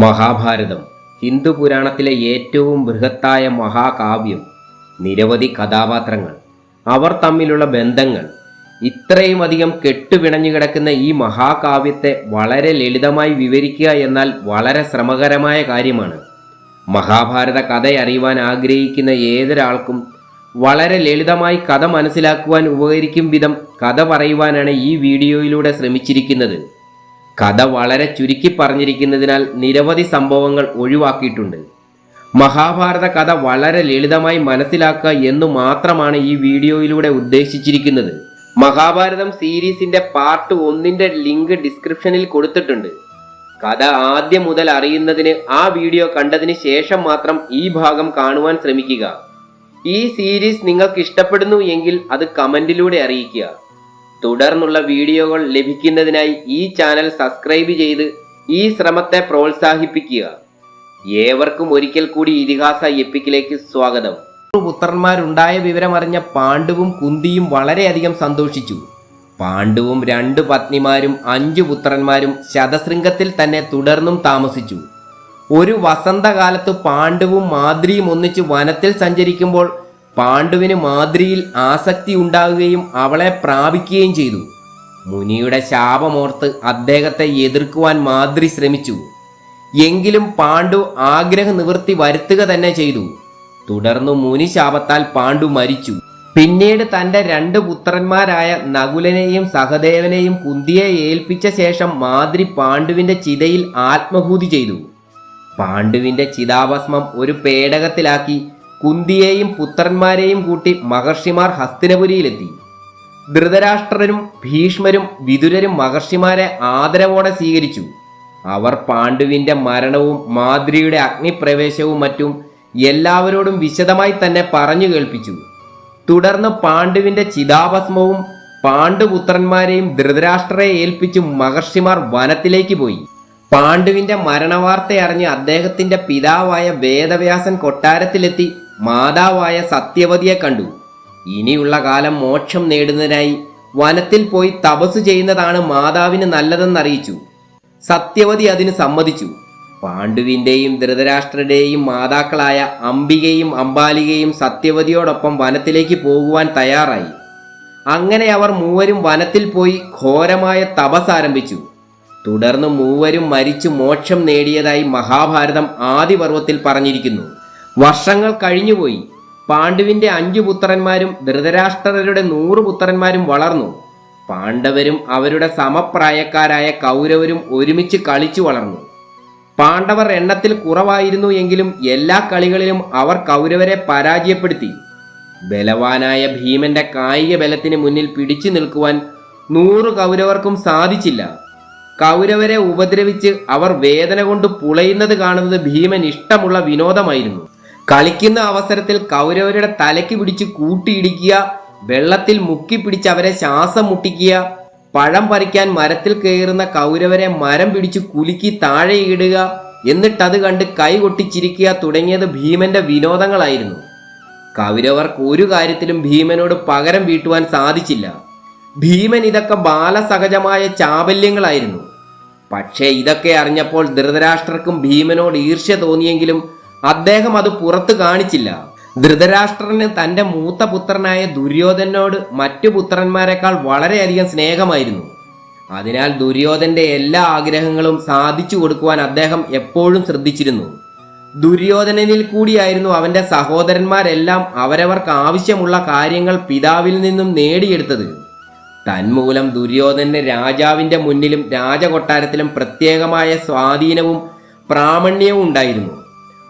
മഹാഭാരതം ഹിന്ദു പുരാണത്തിലെ ഏറ്റവും ബൃഹത്തായ മഹാകാവ്യം. നിരവധി കഥാപാത്രങ്ങൾ, അവർ തമ്മിലുള്ള ബന്ധങ്ങൾ, ഇത്രയും അധികം കെട്ടുപിണഞ്ഞു കിടക്കുന്ന ഈ മഹാകാവ്യത്തെ വളരെ ലളിതമായി വിവരിക്കുക എന്നാൽ വളരെ ശ്രമകരമായ കാര്യമാണ്. മഹാഭാരത കഥയറിയുവാൻ ആഗ്രഹിക്കുന്ന ഏതൊരാൾക്കും വളരെ ലളിതമായി കഥ മനസ്സിലാക്കുവാൻ ഉപകരിക്കും വിധം കഥ പറയുവാനാണ് ഈ വീഡിയോയിലൂടെ ശ്രമിച്ചിരിക്കുന്നത്. കഥ വളരെ ചുരുക്കി പറഞ്ഞിരിക്കുന്നതിനാൽ നിരവധി സംഭവങ്ങൾ ഒഴിവാക്കിയിട്ടുണ്ട്. മഹാഭാരത കഥ വളരെ ലളിതമായി മനസ്സിലാക്കുക എന്നു മാത്രമാണ് ഈ വീഡിയോയിലൂടെ ഉദ്ദേശിച്ചിരിക്കുന്നത്. മഹാഭാരതം സീരീസിന്റെ പാർട്ട് 1 ലിങ്ക് ഡിസ്ക്രിപ്ഷനിൽ കൊടുത്തിട്ടുണ്ട്. കഥ ആദ്യം മുതൽ അറിയുന്നതിന് ആ വീഡിയോ കണ്ടതിന് ശേഷം മാത്രം ഈ ഭാഗം കാണുവാൻ ശ്രമിക്കുക. ഈ സീരീസ് നിങ്ങൾക്ക് ഇഷ്ടപ്പെടുന്നു എങ്കിൽ അത് കമന്റിലൂടെ അറിയിക്കുക. തുടർന്നുള്ള വീഡിയോകൾ ലഭിക്കുന്നതിനായി ഈ ചാനൽ സബ്സ്ക്രൈബ് ചെയ്ത് ഈ ശ്രമത്തെ പ്രോത്സാഹിപ്പിക്കുക. ഏവർക്കും ഒരിക്കൽ കൂടി ഇതിഹാസ എപ്പിക്കിലേക്ക് സ്വാഗതം. പുത്രന്മാരുണ്ടായ വിവരമറിഞ്ഞ പാണ്ഡുവും കുന്തിയും വളരെയധികം സന്തോഷിച്ചു. പാണ്ഡുവും 2 പത്നിമാരും 5 പുത്രന്മാരും ശതശൃംഗത്തിൽ തന്നെ തുടർന്നും താമസിച്ചു. ഒരു വസന്തകാലത്ത് പാണ്ഡുവും മാദ്രിയും ഒന്നിച്ച് വനത്തിൽ സഞ്ചരിക്കുമ്പോൾ പാണ്ഡുവിന് മാദ്രിയിൽ ആസക്തി ഉണ്ടാവുകയും അവളെ പ്രാപിക്കുകയും ചെയ്തു. മുനിയുടെ ശാപമോർത്ത് അദ്ദേഹത്തെ എതിർക്കുവാൻ മാദ്രി ശ്രമിച്ചു. എങ്കിലും പാണ്ഡു ആഗ്രഹ നിവൃത്തി വരുത്തുക തന്നെ ചെയ്തു. തുടർന്ന് മുനി ശാപത്താൽ പാണ്ഡു മരിച്ചു. പിന്നീട് തൻ്റെ 2 പുത്രന്മാരായ നകുലനെയും സഹദേവനെയും കുന്തിയെ ഏൽപ്പിച്ച ശേഷം മാദ്രി പാണ്ഡുവിന്റെ ചിതയിൽ ആത്മഹൂതി ചെയ്തു. പാണ്ഡുവിന്റെ ചിതാഭസ്മം ഒരു പേടകത്തിലാക്കി കുന്തിയെയും പുത്രന്മാരെയും കൂട്ടി മഹർഷിമാർ ഹസ്തിനപുരിയിലെത്തി. ധൃതരാഷ്ട്രരും ഭീഷ്മരും വിതുരരും മഹർഷിമാരെ ആദരവോടെ സ്വീകരിച്ചു. അവർ പാണ്ഡുവിന്റെ മരണവും മാദ്രിയുടെ അഗ്നിപ്രവേശവും മറ്റും എല്ലാവരോടും വിശദമായി തന്നെ പറഞ്ഞു കേൾപ്പിച്ചു. തുടർന്ന് പാണ്ഡുവിന്റെ ചിതാഭസ്മവും പാണ്ഡുപുത്രന്മാരെയും ധൃതരാഷ്ട്രരെ ഏൽപ്പിച്ചു മഹർഷിമാർ വനത്തിലേക്ക് പോയി. പാണ്ഡുവിന്റെ മരണവാർത്തയറിഞ്ഞ് അദ്ദേഹത്തിന്റെ പിതാവായ വേദവ്യാസൻ കൊട്ടാരത്തിലെത്തി മാതാവായ സത്യവതിയെ കണ്ടു. ഇനിയുള്ള കാലം മോക്ഷം നേടുന്നതിനായി വനത്തിൽ പോയി തപസ് ചെയ്യുന്നതാണ് മാതാവിന് നല്ലതെന്നറിയിച്ചു. സത്യവതി അതിന് സമ്മതിച്ചു. പാണ്ഡുവിന്റെയും ധൃതരാഷ്ട്രരുടെയും മാതാക്കളായ അംബികയും അംബാലികയും സത്യവതിയോടൊപ്പം വനത്തിലേക്ക് പോകുവാൻ തയ്യാറായി. അങ്ങനെ അവർ മൂവരും വനത്തിൽ പോയി ഘോരമായ തപസ് ആരംഭിച്ചു. തുടർന്ന് മൂവരും മരിച്ചു മോക്ഷം നേടിയതായി മഹാഭാരതം ആദിപർവത്തിൽ പറഞ്ഞിരിക്കുന്നു. വർഷങ്ങൾ കഴിഞ്ഞുപോയി. പാണ്ഡുവിന്റെ 5 പുത്രന്മാരും ധൃതരാഷ്ട്രരുടെ 100 പുത്രന്മാരും വളർന്നു. പാണ്ഡവരും അവരുടെ സമപ്രായക്കാരായ കൗരവരും ഒരുമിച്ച് കളിച്ചു വളർന്നു. പാണ്ഡവർ എണ്ണത്തിൽ കുറവായിരുന്നു എങ്കിലും എല്ലാ കളികളിലും അവർ കൗരവരെ പരാജയപ്പെടുത്തി. ബലവാനായ ഭീമന്റെ കായിക ബലത്തിന് മുന്നിൽ പിടിച്ചു നിൽക്കുവാൻ 100 കൗരവർക്കും സാധിച്ചില്ല. കൗരവരെ ഉപദ്രവിച്ച് അവർ വേദന കൊണ്ട് പുളയുന്നത് കാണുന്നത് ഭീമൻ ഇഷ്ടമുള്ള വിനോദമായിരുന്നു. കളിക്കുന്ന അവസരത്തിൽ കൗരവരുടെ തലയ്ക്ക് പിടിച്ച് കൂട്ടിയിടിക്കുക, വെള്ളത്തിൽ മുക്കിപ്പിടിച്ച് അവരെ ശ്വാസം മുട്ടിക്കുക, പഴം പറിക്കാൻ മരത്തിൽ കയറുന്ന കൗരവരെ മരം പിടിച്ച് കുലുക്കി താഴെ ഇടുക, എന്നിട്ടത് കണ്ട് കൈ കൊട്ടിച്ചിരിക്കുക തുടങ്ങിയത് ഭീമന്റെ വിനോദങ്ങളായിരുന്നു. കൗരവർക്ക് ഒരു കാര്യത്തിലും ഭീമനോട് പകരം വീട്ടുവാൻ സാധിച്ചില്ല. ഭീമൻ ഇതൊക്കെ ബാലസഹജമായ ചാബല്യങ്ങളായിരുന്നു. പക്ഷേ ഇതൊക്കെ അറിഞ്ഞപ്പോൾ ധൃതരാഷ്ട്രർക്കും ഭീമനോട് ഈർഷ്യ തോന്നിയെങ്കിലും അദ്ദേഹം അത് പുറത്തു കാണിച്ചില്ല. ധൃതരാഷ്ട്രന് തൻ്റെ മൂത്ത പുത്രനായ ദുര്യോധനോട് മറ്റു പുത്രന്മാരെക്കാൾ വളരെയധികം സ്നേഹമായിരുന്നു. അതിനാൽ ദുര്യോധന്റെ എല്ലാ ആഗ്രഹങ്ങളും സാധിച്ചു കൊടുക്കുവാൻ അദ്ദേഹം എപ്പോഴും ശ്രദ്ധിച്ചിരുന്നു. ദുര്യോധനനിൽ കൂടിയായിരുന്നു അവന്റെ സഹോദരന്മാരെല്ലാം അവരവർക്ക് ആവശ്യമുള്ള കാര്യങ്ങൾ പിതാവിൽ നിന്നും നേടിയെടുത്തത്. തന്മൂലം ദുര്യോധനന് രാജാവിന്റെ മുന്നിലും രാജകൊട്ടാരത്തിലും പ്രത്യേകമായ സ്വാധീനവും പ്രാമണ്യവും ഉണ്ടായിരുന്നു.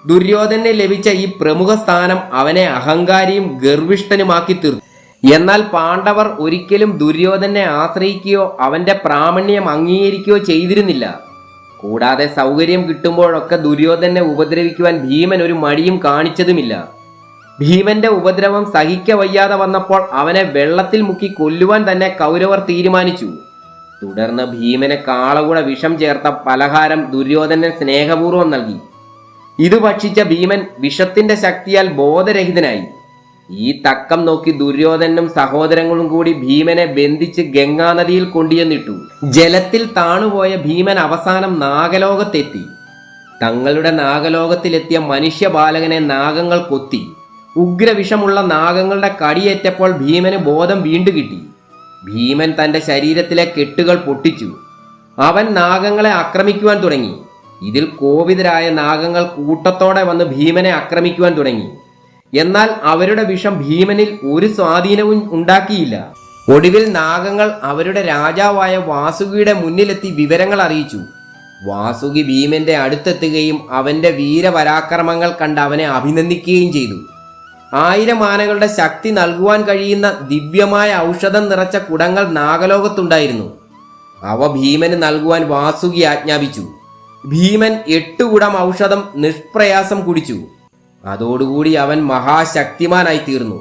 ദുര്യോധനന് ലഭിച്ച ഈ പ്രമുഖ സ്ഥാനം അവനെ അഹങ്കാരിയും ഗർവിഷ്ഠനുമാക്കി തീർത്തു. എന്നാൽ പാണ്ഡവർ ഒരിക്കലും ദുര്യോധനെ ആശ്രയിക്കുകയോ അവന്റെ പ്രാമണ്യം അംഗീകരിക്കുകയോ ചെയ്തിരുന്നില്ല. കൂടാതെ സൗകര്യം കിട്ടുമ്പോഴൊക്കെ ദുര്യോധനെ ഉപദ്രവിക്കുവാൻ ഭീമൻ ഒരു മടിയും കാണിച്ചതുമില്ല. ഭീമന്റെ ഉപദ്രവം സഹിക്കവയ്യാതെ വന്നപ്പോൾ അവനെ വെള്ളത്തിൽ മുക്കി കൊല്ലുവാൻ തന്നെ കൗരവർ തീരുമാനിച്ചു. തുടർന്ന് ഭീമന് കാളകൂട വിഷം ചേർത്ത പലഹാരം ദുര്യോധനൻ സ്നേഹപൂർവ്വം നൽകി. ഇത് ഭക്ഷിച്ച ഭീമൻ വിഷത്തിന്റെ ശക്തിയാൽ ബോധരഹിതനായി. ഈ തക്കം നോക്കി ദുര്യോധനും സഹോദരങ്ങളും കൂടി ഭീമനെ ബന്ധിച്ച് ഗംഗാനദിയിൽ കൊണ്ടുചെന്നിട്ടു. ജലത്തിൽ താണുപോയ ഭീമൻ അവസാനം നാഗലോകത്തെത്തി. തങ്ങളുടെ നാഗലോകത്തിലെത്തിയ മനുഷ്യബാലകനെ നാഗങ്ങൾ കൊത്തി. ഉഗ്രവിഷമുള്ള നാഗങ്ങളുടെ കടിയേറ്റപ്പോൾ ഭീമന് ബോധം വീണ്ടു കിട്ടി. ഭീമൻ തൻ്റെ ശരീരത്തിലെ കെട്ടുകൾ പൊട്ടിച്ചു. അവൻ നാഗങ്ങളെ ആക്രമിക്കുവാൻ തുടങ്ങി. ഇതിൽ കോപിതരായ നാഗങ്ങൾ കൂട്ടത്തോടെ വന്ന് ഭീമനെ ആക്രമിക്കുവാൻ തുടങ്ങി. എന്നാൽ അവരുടെ വിഷം ഭീമനിൽ ഒരു സ്വാധീനവും ഉണ്ടാക്കിയില്ല. ഒടുവിൽ നാഗങ്ങൾ അവരുടെ രാജാവായ വാസുകിയുടെ മുന്നിലെത്തി വിവരങ്ങൾ അറിയിച്ചു. വാസുകി ഭീമന്റെ അടുത്തെത്തുകയും അവന്റെ വീരപരാക്രമങ്ങൾ കണ്ട് അവനെ അഭിനന്ദിക്കുകയും ചെയ്തു. 1000 ആനകളുടെ ശക്തി നൽകുവാൻ കഴിയുന്ന ദിവ്യമായ ഔഷധം നിറച്ച കുടങ്ങൾ നാഗലോകത്തുണ്ടായിരുന്നു. അവ ഭീമന് നൽകുവാൻ വാസുകി ആജ്ഞാപിച്ചു. ഭീമൻ 8 കുടം ഔഷധം നിഷ്പ്രയാസം കുടിച്ചു. അതോടുകൂടി അവൻ മഹാശക്തിമാനായി തീർന്നു.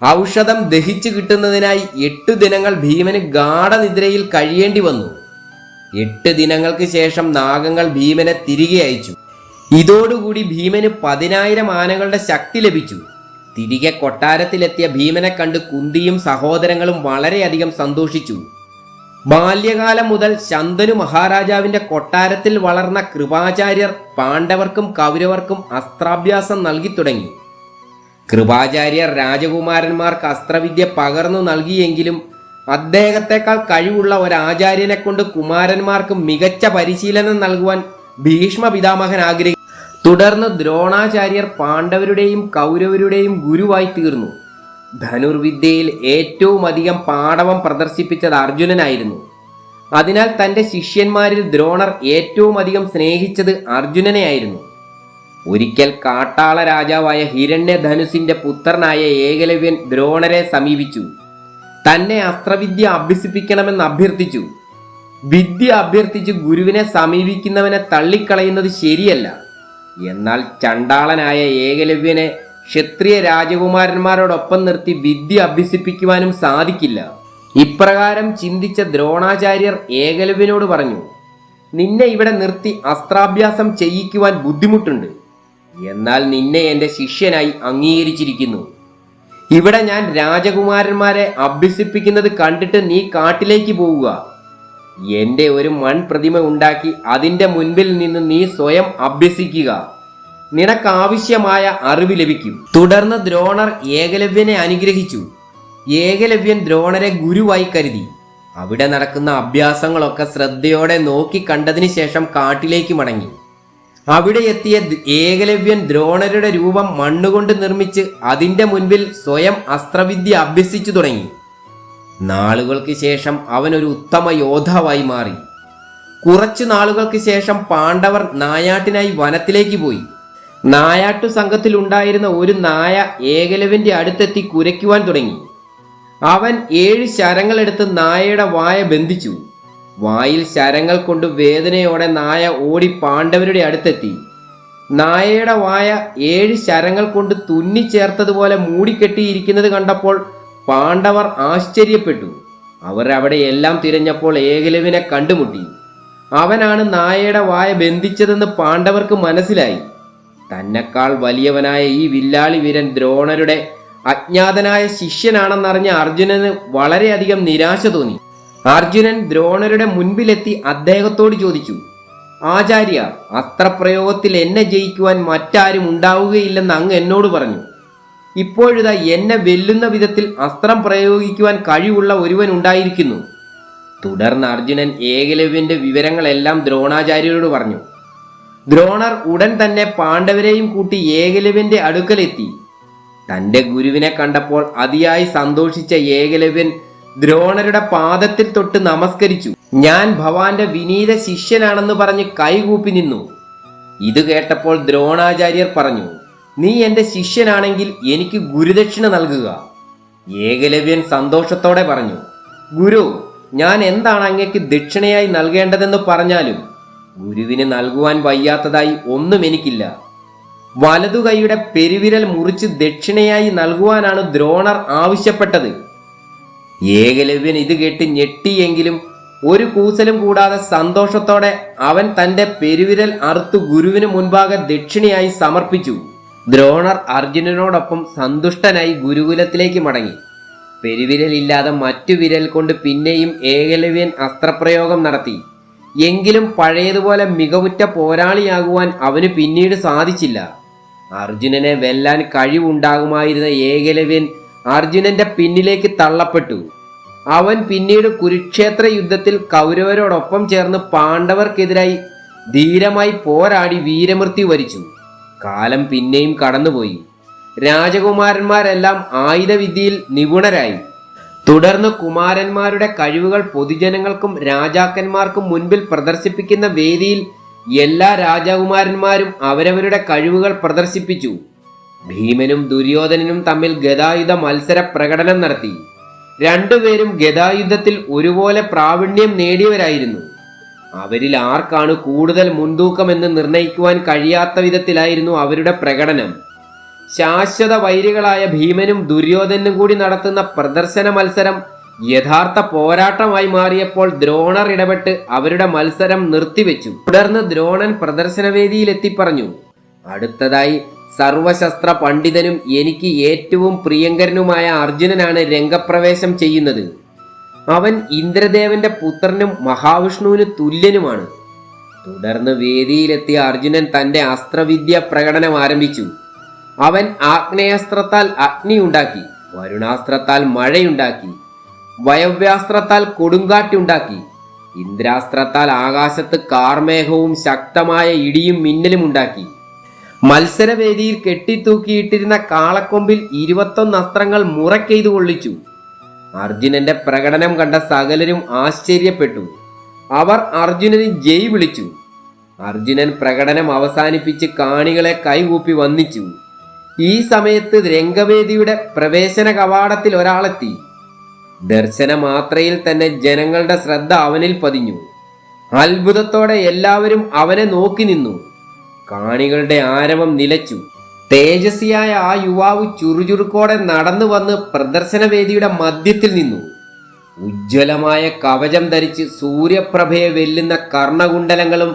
ഔഷധം ദഹിച്ചു കിട്ടുന്നതിനായി 8 ദിനങ്ങൾ ഭീമന് ഗാഢനിദ്രയിൽ കഴിയേണ്ടി വന്നു. 8 ദിനങ്ങൾക്ക് ശേഷം നാഗങ്ങൾ ഭീമനെ തിരികെ അയച്ചു. ഇതോടുകൂടി ഭീമന് 10,000 ആനകളുടെ ശക്തി ലഭിച്ചു. തിരികെ കൊട്ടാരത്തിലെത്തിയ ഭീമനെ കണ്ട് കുന്തിയും സഹോദരങ്ങളും വളരെയധികം സന്തോഷിച്ചു. ബാല്യകാലം മുതൽ ശന്തനു മഹാരാജാവിന്റെ കൊട്ടാരത്തിൽ വളർന്ന കൃപാചാര്യർ പാണ്ഡവർക്കും കൗരവർക്കും അസ്ത്രാഭ്യാസം നൽകി തുടങ്ങി. കൃപാചാര്യർ രാജകുമാരന്മാർക്ക് അസ്ത്രവിദ്യ പകർന്നു നൽകിയെങ്കിലും അദ്ദേഹത്തെക്കാൾ കഴിവുള്ള ഒരാചാര്യനെ കൊണ്ട് കുമാരന്മാർക്ക് മികച്ച പരിശീലനം നൽകുവാൻ ഭീഷ്മ പിതാമഹൻ ആഗ്രഹിച്ചു. തുടർന്ന് ദ്രോണാചാര്യർ പാണ്ഡവരുടെയും കൗരവരുടെയും ഗുരുവായി തീർന്നു. ധനുർവിദ്യയിൽ ഏറ്റവും അധികം പാടവം പ്രദർശിപ്പിച്ചത് അർജുനനായിരുന്നു. അതിനാൽ തൻ്റെ ശിഷ്യന്മാരിൽ ദ്രോണർ ഏറ്റവും അധികം സ്നേഹിച്ചത് അർജുനനെയായിരുന്നു. ഒരിക്കൽ കാട്ടാള രാജാവായ ഹിരണ്യധനുസിന്റെ പുത്രനായ ഏകലവ്യൻ ദ്രോണരെ സമീപിച്ചു. തന്നെ അസ്ത്രവിദ്യ അഭ്യസിപ്പിക്കണമെന്ന് അഭ്യർത്ഥിച്ചു. വിദ്യ അഭ്യർത്ഥിച്ച് ഗുരുവിനെ സമീപിക്കുന്നവനെ തള്ളിക്കളയുന്നത് ശരിയല്ല. എന്നാൽ ചണ്ടാളനായ ഏകലവ്യനെ ക്ഷത്രിയ രാജകുമാരന്മാരോടൊപ്പം നിർത്തി വിദ്യ അഭ്യസിപ്പിക്കുവാനും സാധിക്കില്ല. ഇപ്രകാരം ചിന്തിച്ച ദ്രോണാചാര്യർ ഏകലവ്യനോട് പറഞ്ഞു, നിന്നെ ഇവിടെ നിർത്തി അസ്ത്രാഭ്യാസം ചെയ്യിക്കുവാൻ ബുദ്ധിമുട്ടുണ്ട്. എന്നാൽ നിന്നെ എൻ്റെ ശിഷ്യനായി അംഗീകരിച്ചിരിക്കുന്നു. ഇവിടെ ഞാൻ രാജകുമാരന്മാരെ അഭ്യസിപ്പിക്കുന്നത് കണ്ടിട്ട് നീ കാട്ടിലേക്ക് പോവുക. എൻ്റെ ഒരു മൺപ്രതിമ ഉണ്ടാക്കി അതിൻ്റെ മുൻപിൽ നിന്ന് നീ സ്വയം അഭ്യസിക്കുക. നിനക്കാവശ്യമായ അറിവ് ലഭിക്കും. തുടർന്ന് ദ്രോണർ ഏകലവ്യനെ അനുഗ്രഹിച്ചു. ഏകലവ്യൻ ദ്രോണരെ ഗുരുവായി കരുതി. അവിടെ നടക്കുന്ന അഭ്യാസങ്ങളൊക്കെ ശ്രദ്ധയോടെ നോക്കി കണ്ടതിന് ശേഷം കാട്ടിലേക്ക് മടങ്ങി. അവിടെ എത്തിയ ഏകലവ്യൻ ദ്രോണരുടെ രൂപം മണ്ണുകൊണ്ട് നിർമ്മിച്ച് അതിൻ്റെ മുൻപിൽ സ്വയം അസ്ത്രവിദ്യ അഭ്യസിച്ചു തുടങ്ങി. നാളുകൾക്ക് ശേഷം അവൻ ഒരു ഉത്തമ യോദ്ധാവായി മാറി. കുറച്ചു നാളുകൾക്ക് ശേഷം പാണ്ഡവർ നായാട്ടിനായി വനത്തിലേക്ക് പോയി. നായാട്ടു സംഘത്തിലുണ്ടായിരുന്ന ഒരു നായ ഏകലവ്യന്റെ അടുത്തെത്തി കുരയ്ക്കുവാൻ തുടങ്ങി. അവൻ 7 ശരങ്ങളെടുത്ത് നായയുടെ വായ ബന്ധിച്ചു. വായിൽ ശരങ്ങൾ കൊണ്ട് വേദനയോടെ നായ ഓടി പാണ്ഡവരുടെ അടുത്തെത്തി. നായയുടെ വായ 7 ശരങ്ങൾ കൊണ്ട് തുന്നിച്ചേർത്തതുപോലെ മൂടിക്കെട്ടിയിരിക്കുന്നത് കണ്ടപ്പോൾ പാണ്ഡവർ ആശ്ചര്യപ്പെട്ടു. അവർ അവിടെ എല്ലാം തിരഞ്ഞപ്പോൾ ഏകലവ്യനെ കണ്ടുമുട്ടി. അവനാണ് നായയുടെ വായ ബന്ധിച്ചതെന്ന് പാണ്ഡവർക്ക് മനസ്സിലായി. തന്നെക്കാൾ വലിയവനായ ഈ വില്ലാളി വീരൻ ദ്രോണരുടെ അജ്ഞാതനായ ശിഷ്യനാണെന്നറിഞ്ഞ അർജുനന് വളരെയധികം നിരാശ തോന്നി. അർജുനൻ ദ്രോണരുടെ മുൻപിലെത്തി അദ്ദേഹത്തോട് ചോദിച്ചു, ആചാര്യ, അസ്ത്രപ്രയോഗത്തിൽ എന്നെ ജയിക്കുവാൻ മറ്റാരും ഉണ്ടാവുകയില്ലെന്ന് അങ്ങ് എന്നോട് പറഞ്ഞു. ഇപ്പോഴിതാ എന്നെ വെല്ലുന്ന വിധത്തിൽ അസ്ത്രം പ്രയോഗിക്കുവാൻ കഴിവുള്ള ഒരുവൻ ഉണ്ടായിരിക്കുന്നു. തുടർന്ന് അർജുനൻ ഏകലവ്യന്റെ വിവരങ്ങളെല്ലാം ദ്രോണാചാര്യരോട് പറഞ്ഞു. ദ്രോണർ ഉടൻ തന്നെ പാണ്ഡവരെയും കൂട്ടി ഏകലവ്യന്റെ അടുക്കലെത്തി. തൻ്റെ ഗുരുവിനെ കണ്ടപ്പോൾ അതിയായി സന്തോഷിച്ച ഏകലവ്യൻ ദ്രോണരുടെ പാദത്തിൽ തൊട്ട് നമസ്കരിച്ചു. ഞാൻ ഭവാന്റെ വിനീത ശിഷ്യനാണെന്ന് പറഞ്ഞ് കൈകൂപ്പി നിന്നു. ഇത് കേട്ടപ്പോൾ ദ്രോണാചാര്യർ പറഞ്ഞു, നീ എൻ്റെ ശിഷ്യനാണെങ്കിൽ എനിക്ക് ഗുരുദക്ഷിണ നൽകുക. ഏകലവ്യൻ സന്തോഷത്തോടെ പറഞ്ഞു, ഗുരു, ഞാൻ എന്താണ് അങ്ങേക്ക് ദക്ഷിണയായി നൽകേണ്ടതെന്ന് പറഞ്ഞാലും ഗുരുവിന് നൽകുവാൻ വയ്യാത്തതായി ഒന്നും എനിക്കില്ല. വലതു കൈയുടെ പെരുവിരൽ മുറിച്ച് ദക്ഷിണയായി നൽകുവാനാണ് ദ്രോണർ ആവശ്യപ്പെട്ടത്. ഏകലവ്യൻ ഇത് കേട്ട് ഞെട്ടിയെങ്കിലും ഒരു കൂസലും കൂടാതെ സന്തോഷത്തോടെ അവൻ തൻ്റെ പെരുവിരൽ അറുത്തു ഗുരുവിന് മുൻപാകെ ദക്ഷിണയായി സമർപ്പിച്ചു. ദ്രോണർ അർജുനനോടൊപ്പം സന്തുഷ്ടനായി ഗുരുകുലത്തിലേക്ക് മടങ്ങി. പെരുവിരലില്ലാതെ മറ്റു വിരൽ കൊണ്ട് പിന്നെയും ഏകലവ്യൻ അസ്ത്രപ്രയോഗം നടത്തി. എങ്കിലും പഴയതുപോലെ മികവുറ്റ പോരാളിയാകുവാൻ അവന് പിന്നീട് സാധിച്ചില്ല. അർജുനനെ വെല്ലാൻ കഴിവുണ്ടാകുമായിരുന്ന ഏകലവ്യൻ അർജുനന്റെ പിന്നിലേക്ക് തള്ളപ്പെട്ടു. അവൻ പിന്നീട് കുരുക്ഷേത്ര യുദ്ധത്തിൽ കൗരവരോടൊപ്പം ചേർന്ന് പാണ്ഡവർക്കെതിരായി ധീരമായി പോരാടി വീരമൃത്യു വരിച്ചു. കാലം പിന്നെയും കടന്നുപോയി. രാജകുമാരന്മാരെല്ലാം ആയുധവിദ്യയിൽ നിപുണരായി. തുടർന്ന് കുമാരന്മാരുടെ കഴിവുകൾ പൊതുജനങ്ങൾക്കും രാജാക്കന്മാർക്കും മുൻപിൽ പ്രദർശിപ്പിക്കുന്ന വേദിയിൽ എല്ലാ രാജകുമാരന്മാരും അവരവരുടെ കഴിവുകൾ പ്രദർശിപ്പിച്ചു. ഭീമനും ദുര്യോധനനും തമ്മിൽ ഗദായുധ മത്സര പ്രകടനം നടത്തി. രണ്ടുപേരും ഗദായുദ്ധത്തിൽ ഒരുപോലെ പ്രാവീണ്യം നേടിയവരായിരുന്നു. അവരിൽ ആർക്കാണ് കൂടുതൽ മുൻതൂക്കമെന്ന് നിർണയിക്കുവാൻ കഴിയാത്ത വിധത്തിലായിരുന്നു അവരുടെ പ്രകടനം. ശാശ്വത വൈരികളായ ഭീമനും ദുര്യോധനും കൂടി നടത്തുന്ന പ്രദർശന മത്സരം യഥാർത്ഥ പോരാട്ടമായി മാറിയപ്പോൾ ദ്രോണർ ഇടപെട്ട് അവരുടെ മത്സരം നിർത്തിവെച്ചു. തുടർന്ന് ദ്രോണൻ പ്രദർശനവേദിയിലെത്തി പറഞ്ഞു, അടുത്തതായി സർവശസ്ത്ര പണ്ഡിതനും എനിക്ക് ഏറ്റവും പ്രിയങ്കരനുമായ അർജുനനാണ് രംഗപ്രവേശം ചെയ്യുന്നത്. അവൻ ഇന്ദ്രദേവന്റെ പുത്രനും മഹാവിഷ്ണുവിന് തുല്യനുമാണ്. തുടർന്ന് വേദിയിലെത്തിയ അർജുനൻ തന്റെ അസ്ത്രവിദ്യ പ്രകടനം ആരംഭിച്ചു. അവൻ ആഗ്നേയാസ്ത്രത്താൽ അഗ്നി ഉണ്ടാക്കി, വരുണാസ്ത്രത്താൽ മഴയുണ്ടാക്കി, വയവ്യാസ്ത്രത്താൽ കൊടുങ്കാറ്റുണ്ടാക്കി, ഇന്ദ്രാസ്ത്രത്താൽ ആകാശത്ത് കാർമേഘവും ശക്തമായ ഇടിയും മിന്നലും ഉണ്ടാക്കി. മത്സരവേദിയിൽ കെട്ടിത്തൂക്കിയിട്ടിരുന്ന കാളക്കൊമ്പിൽ 21 അസ്ത്രങ്ങൾ മുറക്കെയ്തു കൊള്ളിച്ചു. അർജുനന്റെ പ്രകടനം കണ്ട സകലരും ആശ്ചര്യപ്പെട്ടു. അവർ അർജുനന് ജയ് വിളിച്ചു. അർജുനൻ പ്രകടനം അവസാനിപ്പിച്ച് കാണികളെ കൈകൂപ്പി വന്ദിച്ചു. ഈ സമയത്ത് രംഗവേദിയുടെ പ്രവേശന കവാടത്തിൽ ഒരാളെത്തി. ദർശന മാത്രയിൽ തന്നെ ജനങ്ങളുടെ ശ്രദ്ധ അവനിൽ പതിഞ്ഞു. അത്ഭുതത്തോടെ എല്ലാവരും അവനെ നോക്കി നിന്നു. കാണികളുടെ ആരവം നിലച്ചു. തേജസ്വിയായ ആ യുവാവ് ചുറുചുറുക്കോടെ നടന്നു വന്ന് പ്രദർശനവേദിയുടെ മധ്യത്തിൽ നിന്നു. ഉജ്ജ്വലമായ കവചം ധരിച്ച് സൂര്യപ്രഭയെ വെല്ലുന്ന കർണകുണ്ടലങ്ങളും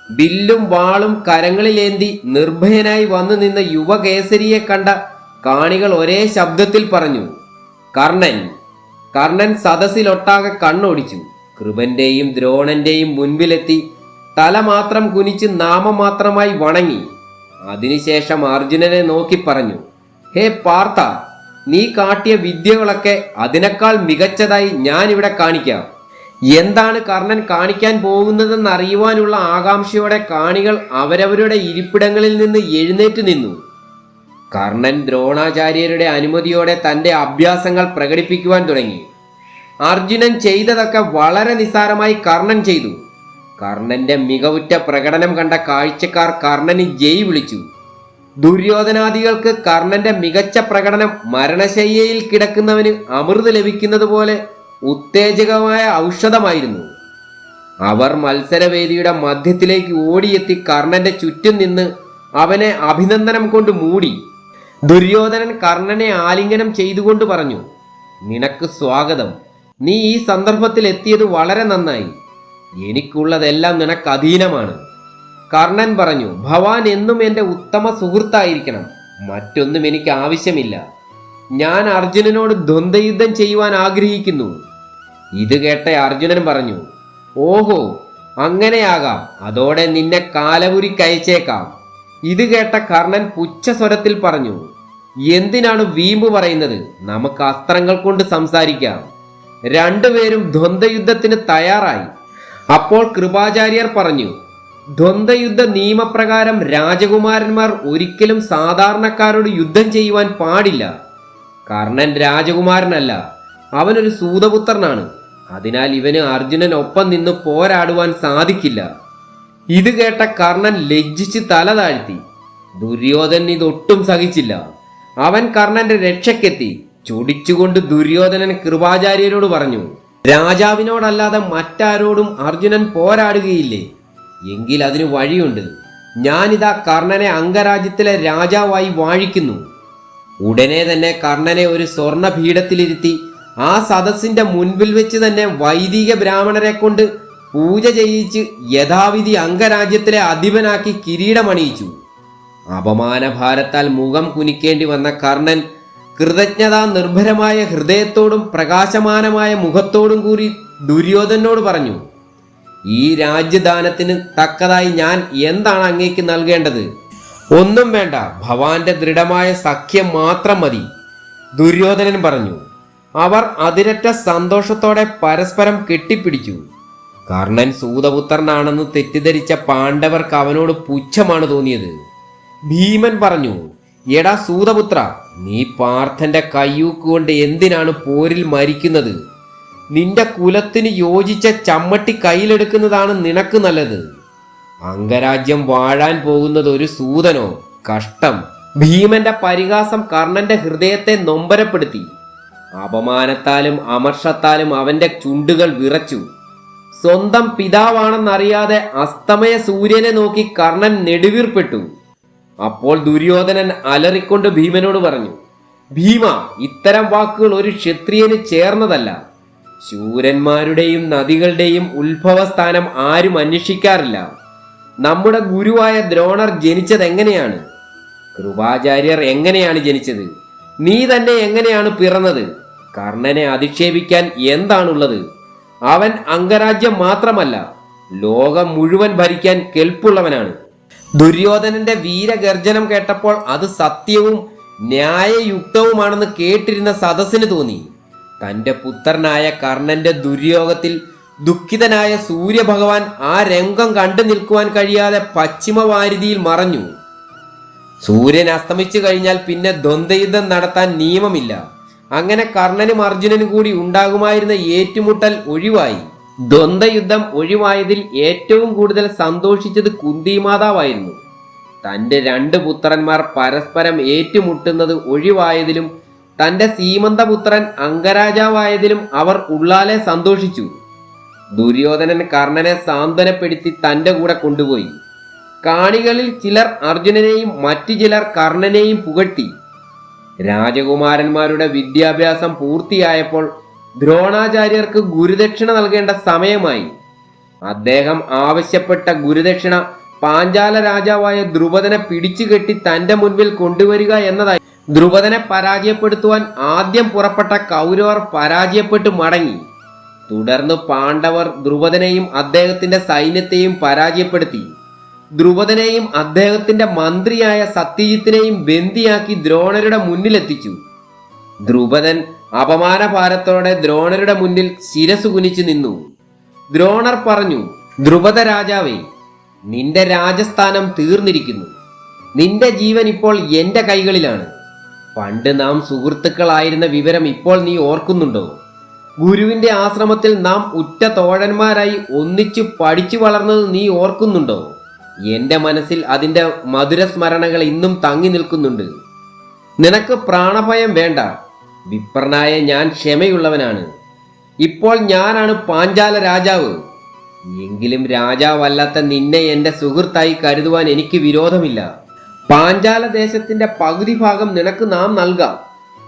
ബില്ലും വാളും കരങ്ങളിലേന്തി നിർഭയനായി വന്നു നിന്ന യുവകേസരിയെ കണ്ട കാണികൾ ഒരേ ശബ്ദത്തിൽ പറഞ്ഞു, കർണൻ. കർണൻ സദസ്സിലൊട്ടാകെ കണ്ണോടിച്ചു. കൃപന്റെയും ദ്രോണന്റെയും മുൻപിലെത്തി തല മാത്രം കുനിച്ച് നാമമാത്രമായി വണങ്ങി. അതിനുശേഷം അർജുനനെ നോക്കി പറഞ്ഞു, ഹേ പാർത്ഥ, നീ കാട്ടിയ വിദ്യകളൊക്കെ അതിനേക്കാൾ മികച്ചതായി ഞാൻ ഇവിടെ കാണിക്കാം. എന്താണ് കർണൻ കാണിക്കാൻ പോകുന്നതെന്ന് അറിയുവാനുള്ള ആകാംക്ഷയോടെ കാണികൾ അവരവരുടെ ഇരിപ്പിടങ്ങളിൽ നിന്ന് എഴുന്നേറ്റ് നിന്നു. കർണൻ ദ്രോണാചാര്യരുടെ അനുമതിയോടെ തന്റെ അഭ്യാസങ്ങൾ പ്രകടിപ്പിക്കുവാൻ തുടങ്ങി. അർജുനൻ ചെയ്തതൊക്കെ വളരെ നിസ്സാരമായി കർണൻ ചെയ്തു. കർണന്റെ മികവുറ്റ പ്രകടനം കണ്ട കാഴ്ചക്കാർ കർണന് ജയ് വിളിച്ചു. ദുര്യോധനാദികൾക്ക് കർണന്റെ മികച്ച പ്രകടനം മരണശയ്യയിൽ കിടക്കുന്നവന് അമൃത് ലഭിക്കുന്നത് പോലെ ഉത്തേജകമായ ഔഷധമായിരുന്നു. അവർ മത്സരവേദിയുടെ മധ്യത്തിലേക്ക് ഓടിയെത്തി കർണന്റെ ചുറ്റും നിന്ന് അവനെ അഭിനന്ദനം കൊണ്ട് മൂടി. ദുര്യോധനൻ കർണനെ ആലിംഗനം ചെയ്തുകൊണ്ട് പറഞ്ഞു, നിനക്ക് സ്വാഗതം. നീ ഈ സന്ദർഭത്തിൽ എത്തിയത് വളരെ നന്നായി. എനിക്കുള്ളതെല്ലാം നിനക്ക് അധീനമാണ്. കർണൻ പറഞ്ഞു, ഭവാൻ എന്നും എൻ്റെ ഉത്തമ സുഹൃത്തായിരിക്കണം. മറ്റൊന്നും എനിക്ക് ആവശ്യമില്ല. ഞാൻ അർജുനനോട് ദ്വന്ദ്വയുദ്ധം ചെയ്യുവാൻ ആഗ്രഹിക്കുന്നു. ഇത് കേട്ട അർജുനൻ പറഞ്ഞു, ഓഹോ, അങ്ങനെയാകാം. അതോടെ നിന്നെ കാലപുരിക്കയച്ചേക്കാം. ഇത് കേട്ട കർണൻ പുച്ഛസ്വരത്തിൽ പറഞ്ഞു, എന്തിനാണ് വീമ്പ് പറയുന്നത്? നമുക്ക് അസ്ത്രങ്ങൾ കൊണ്ട് സംസാരിക്കാം. രണ്ടുപേരും ദ്വന്ദ്വയുദ്ധത്തിന് തയ്യാറായി. അപ്പോൾ കൃപാചാര്യർ പറഞ്ഞു, ദ്വന്ദ്വയുദ്ധ നിയമപ്രകാരം രാജകുമാരന്മാർ ഒരിക്കലും സാധാരണക്കാരോട് യുദ്ധം ചെയ്യുവാൻ പാടില്ല. കർണൻ രാജകുമാരനല്ല, അവനൊരു സൂതപുത്രനാണ്. അതിനാൽ ഇവന് അർജുനനൊപ്പം നിന്ന് പോരാടുവാൻ സാധിക്കില്ല. ഇത് കേട്ട കർണൻ ലജ്ജിച്ച് തല താഴ്ത്തി. ദുര്യോധനൻ ഇതൊട്ടും സഹിച്ചില്ല. അവൻ കർണന്റെ രക്ഷയ്ക്കെത്തി. ചൊടിച്ചുകൊണ്ട് ദുര്യോധനൻ കൃപാചാര്യരോട് പറഞ്ഞു, രാജാവിനോടല്ലാതെ മറ്റാരോടും അർജുനൻ പോരാടുകയില്ലേ? എങ്കിൽ അതിന് വഴിയുണ്ട്. ഞാനിതാ കർണനെ അംഗരാജ്യത്തിലെ രാജാവായി വാഴിക്കുന്നു. ഉടനെ തന്നെ കർണനെ ഒരു സ്വർണ പീഠത്തിലിരുത്തി ആ സദസ്സിന്റെ മുൻപിൽ വെച്ച് തന്നെ വൈദിക ബ്രാഹ്മണരെ കൊണ്ട് പൂജ ചെയ്യിച്ച് യഥാവിധി അംഗരാജ്യത്തിലെ അധിപനാക്കി കിരീടമണിയിച്ചു. അപമാനഭാരത്താൽ മുഖം കുനിക്കേണ്ടി വന്ന കർണൻ കൃതജ്ഞതാ നിർഭരമായ ഹൃദയത്തോടും പ്രകാശമാനമായ മുഖത്തോടും കൂടി ദുര്യോധനോട് പറഞ്ഞു, ഈ രാജ്യദാനത്തിന് തക്കതായി ഞാൻ എന്താണ് അങ്ങേക്ക് നൽകേണ്ടത്? ഒന്നും വേണ്ട, ഭവാന്റെ ദൃഢമായ സഖ്യം മാത്രം മതി, ദുര്യോധനൻ പറഞ്ഞു. അവർ അതിരറ്റ സന്തോഷത്തോടെ പരസ്പരം കെട്ടിപ്പിടിച്ചു. കർണൻ സൂതപുത്രനാണെന്ന് തെറ്റിദ്ധരിച്ച പാണ്ഡവർക്ക് അവനോട് പുച്ഛമാണ് തോന്നിയത്. ഭീമൻ പറഞ്ഞു, എടാ സൂതപുത്ര, നീ പാർത്ഥന്റെ കയ്യൂക്കുകൊണ്ട് എന്തിനാണ് പോരിൽ മരിക്കുന്നത്? നിന്റെ കുലത്തിന് യോജിച്ച ചമ്മട്ടി കയ്യിലെടുക്കുന്നതാണ് നിനക്ക് നല്ലത്. അംഗരാജ്യം വാഴാൻ പോകുന്നത് ഒരു സൂതനോ? കഷ്ടം. ഭീമന്റെ പരിഹാസം കർണന്റെ ഹൃദയത്തെ നൊമ്പരപ്പെടുത്തി. അപമാനത്താലും അമർഷത്താലും അവന്റെ ചുണ്ടുകൾ വിറച്ചു. സ്വന്തം പിതാവാണെന്നറിയാതെ അസ്തമയ സൂര്യനെ നോക്കി കർണൻ നെടുവീർപ്പെട്ടു. അപ്പോൾ ദുര്യോധനൻ അലറിക്കൊണ്ട് ഭീമനോട് പറഞ്ഞു, ഭീമ, ഇത്തരം വാക്കുകൾ ഒരു ക്ഷത്രിയന് ചേർന്നതല്ല. ശൂരന്മാരുടെയും നദികളുടെയും ഉത്ഭവസ്ഥാനം ആരും അന്വേഷിക്കാറില്ല. നമ്മുടെ ഗുരുവായ ദ്രോണർ ജനിച്ചത് എങ്ങനെയാണ്? കൃപാചാര്യർ എങ്ങനെയാണ് ജനിച്ചത്? നീ തന്നെ എങ്ങനെയാണ് പിറന്നത്? കർണനെ അധിക്ഷേപിക്കാൻ എന്താണുള്ളത്? അവൻ അംഗരാജ്യം മാത്രമല്ല, ലോകം മുഴുവൻ ഭരിക്കാൻ കെൽപ്പുള്ളവനാണ്. ദുര്യോധനന്റെ വീരഗർജനം കേട്ടപ്പോൾ അത് സത്യവും ന്യായയുക്തവുമാണെന്ന് കേട്ടിരുന്ന സദസ്സിന് തോന്നി. തന്റെ പുത്രനായ കർണന്റെ ദുര്യോഗത്തിൽ ദുഃഖിതനായ സൂര്യഭഗവാൻ ആ രംഗം കണ്ടു നിൽക്കുവാൻ കഴിയാതെ പശ്ചിമവാരിധിയിൽ മറഞ്ഞു. സൂര്യൻ അസ്തമിച്ചു കഴിഞ്ഞാൽ പിന്നെ ദ്വന്ദ്വയുദ്ധം നടത്താൻ നിയമമില്ല. അങ്ങനെ കർണനും അർജുനനും കൂടി ഉണ്ടാകുമായിരുന്ന ഏറ്റുമുട്ടൽ ഒഴിവായി. ദ്വന്ദ്വയുദ്ധം ഒഴിവായതിൽ ഏറ്റവും കൂടുതൽ സന്തോഷിച്ചത് കുന്തിമാതാവായിരുന്നു. തന്റെ 2 പുത്രന്മാർ പരസ്പരം ഏറ്റുമുട്ടുന്നത് ഒഴിവായതിലും തന്റെ സീമന്തപുത്രൻ അംഗരാജാവായതിലും അവർ ഉള്ളാലെ സന്തോഷിച്ചു. ദുര്യോധനൻ കർണനെ സാന്ത്വനപ്പെടുത്തി തന്റെ കൂടെ കൊണ്ടുപോയി. കാണികളിൽ ചിലർ അർജുനനെയും മറ്റു ചിലർ കർണനെയും പുകഴ്ത്തി. രാജകുമാരന്മാരുടെ വിദ്യാഭ്യാസം പൂർത്തിയായപ്പോൾ ദ്രോണാചാര്യർക്ക് ഗുരുദക്ഷിണ നൽകേണ്ട സമയമായി. അദ്ദേഹം ആവശ്യപ്പെട്ട ഗുരുദക്ഷിണ പാഞ്ചാല രാജാവായ ദ്രുപദനെ പിടിച്ചുകെട്ടി തന്റെ മുൻപിൽ കൊണ്ടുവരിക എന്നതായി. ദ്രുപദനെ പരാജയപ്പെടുത്തുവാൻ ആദ്യം പുറപ്പെട്ട കൗരവർ പരാജയപ്പെട്ടു മടങ്ങി. തുടർന്ന് പാണ്ഡവർ ദ്രുപദനെയും അദ്ദേഹത്തിന്റെ സൈന്യത്തെയും പരാജയപ്പെടുത്തി. ദ്രുപദനെയും അദ്ദേഹത്തിന്റെ മന്ത്രിയായ സത്യജിത്തിനെയും ബന്ദിയാക്കി ദ്രോണരുടെ മുന്നിലെത്തിച്ചു. ദ്രുപദൻ അപമാനഭാരത്തോടെ ദ്രോണരുടെ മുന്നിൽ ശിരസ് കുനിച്ചു നിന്നു. ദ്രോണർ പറഞ്ഞു, ദ്രുപദ രാജാവേ, നിന്റെ രാജസ്ഥാനം തീർന്നിരിക്കുന്നു. നിന്റെ ജീവൻ ഇപ്പോൾ എന്റെ കൈകളിലാണ്. പണ്ട് നാം സുഹൃത്തുക്കളായിരുന്ന വിവരം ഇപ്പോൾ നീ ഓർക്കുന്നുണ്ടോ? ഗുരുവിന്റെ ആശ്രമത്തിൽ നാം ഉറ്റ തോഴന്മാരായി ഒന്നിച്ചു പഠിച്ചു വളർന്നത് നീ ഓർക്കുന്നുണ്ടോ? എന്റെ മനസ്സിൽ അതിന്റെ മധുര സ്മരണകൾ ഇന്നും തങ്ങി നിൽക്കുന്നുണ്ട്. നിനക്ക് പ്രാണഭയം വേണ്ട. വിപ്രനായ ഞാൻ ക്ഷമയുള്ളവനാണ്. ഇപ്പോൾ ഞാനാണ് പാഞ്ചാല രാജാവ്. എങ്കിലും രാജാവല്ലാത്ത നിന്നെ എന്റെ സുഹൃത്തായി കരുതുവാൻ എനിക്ക് വിരോധമില്ല. പാഞ്ചാല ദേശത്തിന്റെ പകുതി ഭാഗം നിനക്ക് നാം നൽകാം.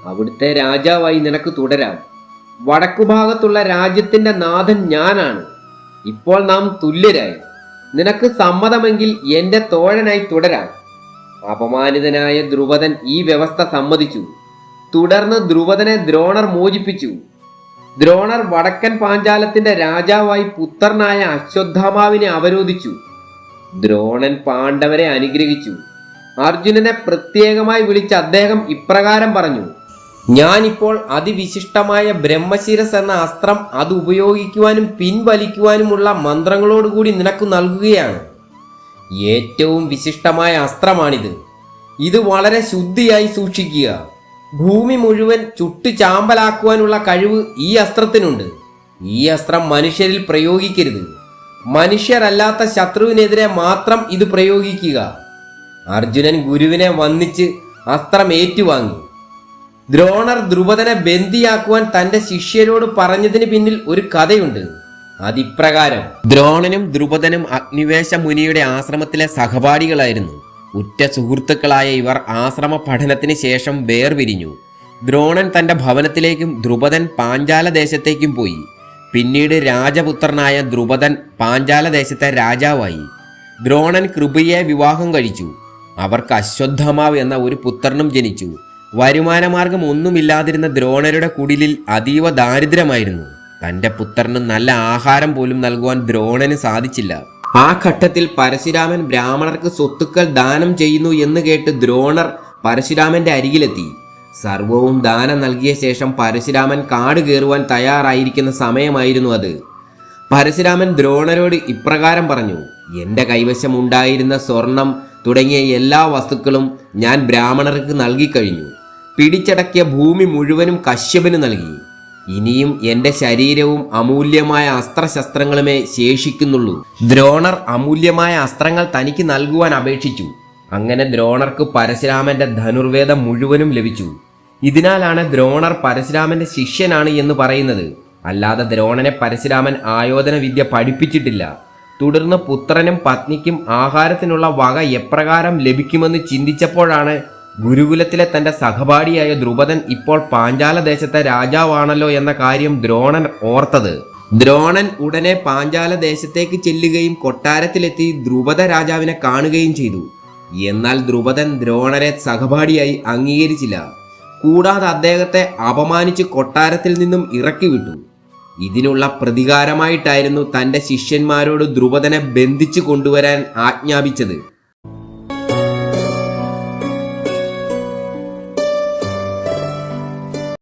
അവിടുത്തെ രാജാവായി നിനക്ക് തുടരാം. വടക്കുഭാഗത്തുള്ള രാജ്യത്തിന്റെ നാഥൻ ഞാനാണ്. ഇപ്പോൾ നാം തുല്യരായി. നിനക്ക് സമ്മതമെങ്കിൽ എന്റെ തോഴനായി തുടരാം. അപമാനിതനായ ദ്രുപദൻ ഈ വ്യവസ്ഥ സമ്മതിച്ചു. തുടർന്ന് ദ്രുപദനെ ദ്രോണർ മോചിപ്പിച്ചു. ദ്രോണർ വടക്കൻ പാഞ്ചാലത്തിന്റെ രാജാവായി പുത്രനായ അശ്വത്ഥാമാവിനെ അവരോധിച്ചു. ദ്രോണൻ പാണ്ഡവരെ അനുഗ്രഹിച്ചു. അർജുനനെ പ്രത്യേകമായി വിളിച്ച് അദ്ദേഹം ഇപ്രകാരം പറഞ്ഞു, ഞാനിപ്പോൾ അതിവിശിഷ്ടമായ ബ്രഹ്മശിരസ് എന്ന അസ്ത്രം അത് ഉപയോഗിക്കുവാനും പിൻവലിക്കുവാനുമുള്ള മന്ത്രങ്ങളോടുകൂടി നിനക്ക് നൽകുകയാണ്. ഏറ്റവും വിശിഷ്ടമായ അസ്ത്രമാണിത്. ഇത് വളരെ ശുദ്ധിയായി സൂക്ഷിക്കുക. ഭൂമി മുഴുവൻ ചുട്ടു ചാമ്പലാക്കുവാനുള്ള കഴിവ് ഈ അസ്ത്രത്തിനുണ്ട്. ഈ അസ്ത്രം മനുഷ്യരിൽ പ്രയോഗിക്കരുത്. മനുഷ്യരല്ലാത്ത ശത്രുവിനെതിരെ മാത്രം ഇത് പ്രയോഗിക്കുക. അർജുനൻ ഗുരുവിനെ വന്ദിച്ച് അസ്ത്രം ഏറ്റുവാങ്ങി. ദ്രോണർ ദ്രുപദനെ ബന്ദിയാക്കുവാൻ തന്റെ ശിഷ്യരോട് പറഞ്ഞതിന് പിന്നിൽ ഒരു കഥയുണ്ട്. അതിപ്രകാരം: ദ്രോണനും ദ്രുപദനും അഗ്നിവേശ മുനിയുടെ ആശ്രമത്തിലെ സഹപാഠികളായിരുന്നു. ഉറ്റ സുഹൃത്തുക്കളായ ഇവർ ആശ്രമ പഠനത്തിന് ശേഷം വേർപിരിഞ്ഞു. ദ്രോണൻ തന്റെ ഭവനത്തിലേക്കും ദ്രുപദൻ പാഞ്ചാല ദേശത്തേക്കും പോയി. പിന്നീട് രാജപുത്രനായ ദ്രുപദൻ പാഞ്ചാല ദേശത്തെ രാജാവായി. ദ്രോണൻ കൃപയെ വിവാഹം കഴിച്ചു. അവർക്ക് അശ്വത്ഥമാവ് എന്ന ഒരു പുത്രനും ജനിച്ചു. വരുമാനമാർഗം ഒന്നുമില്ലാതിരുന്ന ദ്രോണരുടെ കുടിലിൽ അതീവ ദാരിദ്ര്യമായിരുന്നു. തൻ്റെ പുത്രന് നല്ല ആഹാരം പോലും നൽകുവാൻ ദ്രോണന് സാധിച്ചില്ല. ആ ഘട്ടത്തിൽ പരശുരാമൻ ബ്രാഹ്മണർക്ക് സ്വത്തുക്കൾ ദാനം ചെയ്യുന്നു എന്ന് കേട്ട് ദ്രോണർ പരശുരാമന്റെ അരികിലെത്തി. സർവവും ദാനം നൽകിയ ശേഷം പരശുരാമൻ കാട് കയറുവാൻ തയ്യാറായിരിക്കുന്ന സമയമായിരുന്നു അത്. പരശുരാമൻ ദ്രോണരോട് ഇപ്രകാരം പറഞ്ഞു: എൻ്റെ കൈവശം ഉണ്ടായിരുന്ന സ്വർണം തുടങ്ങിയ എല്ലാ വസ്തുക്കളും ഞാൻ ബ്രാഹ്മണർക്ക് നൽകിക്കഴിഞ്ഞു. പിടിച്ചടക്കിയ ഭൂമി മുഴുവനും കശ്യപന് നൽകി. ഇനിയും എൻ്റെ ശരീരവും അമൂല്യമായ അസ്ത്രശസ്ത്രങ്ങളുമേ ശേഷിക്കുന്നുള്ളൂ. ദ്രോണർ അമൂല്യമായ അസ്ത്രങ്ങൾ തനിക്ക് നൽകുവാൻ അപേക്ഷിച്ചു. അങ്ങനെ ദ്രോണർക്ക് പരശുരാമന്റെ ധനുർവേദം മുഴുവനും ലഭിച്ചു. ഇതിനാലാണ് ദ്രോണർ പരശുരാമന്റെ ശിഷ്യനാണ് എന്ന് പറയുന്നത്. അല്ലാതെ ദ്രോണനെ പരശുരാമൻ ആയോധന വിദ്യ പഠിപ്പിച്ചിട്ടില്ല. തുടർന്ന് പുത്രനും പത്നിക്കും ആഹാരത്തിനുള്ള വക എപ്രകാരം ലഭിക്കുമെന്ന് ചിന്തിച്ചപ്പോഴാണ് ഗുരുകുലത്തിലെ തന്റെ സഹപാഠിയായ ദ്രുപദൻ ഇപ്പോൾ പാഞ്ചാല ദേശത്തെ രാജാവാണല്ലോ എന്ന കാര്യം ദ്രോണൻ ഓർത്തത്. ദ്രോണൻ ഉടനെ പാഞ്ചാല ദേശത്തേക്ക് ചെല്ലുകയും കൊട്ടാരത്തിലെത്തി ദ്രുപദ രാജാവിനെ കാണുകയും ചെയ്തു. എന്നാൽ ദ്രുപദൻ ദ്രോണരെ സഹപാഠിയായി അംഗീകരിച്ചില്ല. കൂടാതെ അദ്ദേഹത്തെ അപമാനിച്ച് കൊട്ടാരത്തിൽ നിന്നും ഇറക്കി വിട്ടു. ഇതിനുള്ള പ്രതികാരമായിട്ടായിരുന്നു തൻ്റെ ശിഷ്യന്മാരോട് ദ്രുപദനെ ബന്ധിച്ചു കൊണ്ടുവരാൻ ആജ്ഞാപിച്ചത്.